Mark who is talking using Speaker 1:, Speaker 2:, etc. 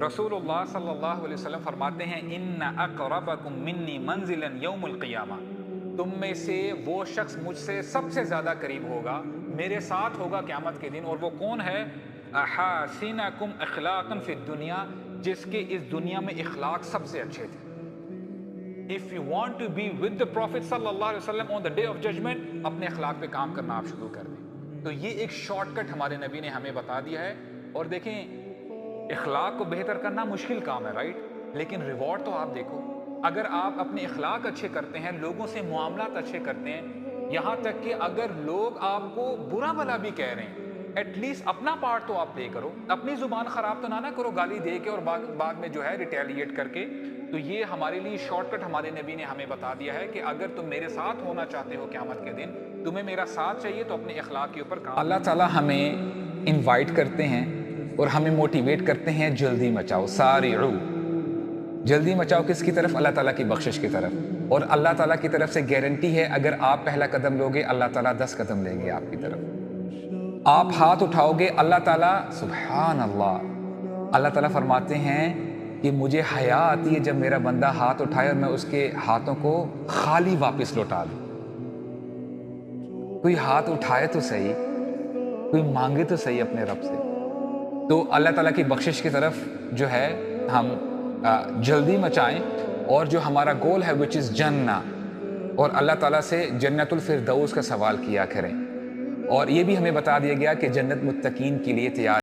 Speaker 1: रसूलुल्लाह सल्लल्लाहु अलैहि वसल्लम फरमाते हैं, इन्ना अक़रबकुम मिन्नी मंज़िलन यौमुल क़ियामा, तुम में से वो शख्स मुझसे सबसे ज़्यादा करीब होगा, मेरे साथ होगा क़यामत के दिन, और वो कौन है? अहासिनकुम अख़लाक़न फ़िद दुनिया, जिसके इस दुनिया में इख़लाक़ सबसे अच्छे थे। If you want to be with the prophet सल्लल्लाहु अलैहि वसल्लम on the day of judgement, अपने अख़लाक़ पे काम करना आप शुरू कर दें। तो ये एक शॉर्टकट हमारे नबी ने हमें बता दिया है। और देखें, इखलाक को बेहतर करना मुश्किल काम है, राइट, लेकिन रिवॉर्ड तो आप देखो। अगर आप अपने इखलाक अच्छे करते हैं, लोगों से मुआमलात अच्छे करते हैं, यहाँ तक कि अगर लोग आपको बुरा भला भी कह रहे हैं, एटलीस्ट अपना पार्ट तो आप प्ले करो, अपनी जुबान खराब तो ना करो गाली दे के और बाद में जो है रिटेलिएट करके। तो ये हमारे लिए शॉर्टकट हमारे नबी ने हमें बता दिया है कि अगर तुम मेरे साथ होना चाहते हो क़यामत के दिन, तुम्हें मेरा साथ चाहिए, तो अपने इखलाक के ऊपर काम। अल्लाह ताला हमें इनवाइट करते हैं और हमें मोटिवेट करते हैं, जल्दी मचाओ, सारिउ, जल्दी मचाओ किसकी तरफ? अल्लाह ताला की बख्शिश की तरफ। और अल्लाह ताला की तरफ से गारंटी है, अगर आप पहला कदम लोगे, अल्लाह ताला 10 कदम लेंगे आपकी तरफ। आप हाथ उठाओगे, अल्लाह ताला, सुभान अल्लाह, अल्लाह ताला फरमाते हैं कि मुझे हया आती है जब मेरा बंदा हाथ उठाए और मैं उसके हाथों को खाली वापस लौटा दूं। कोई हाथ उठाए तो सही, कोई मांगे तो सही अपने रब से। तो अल्लाह ताला की बख्शिश की तरफ जो है हम जल्दी मचाएं, और जो हमारा गोल है विच इज़ जन्ना, और अल्लाह ताला से जन्नतुल फिरदौस का सवाल किया करें। और ये भी हमें बता दिया गया कि जन्नत मुत्तकीन के लिए तैयार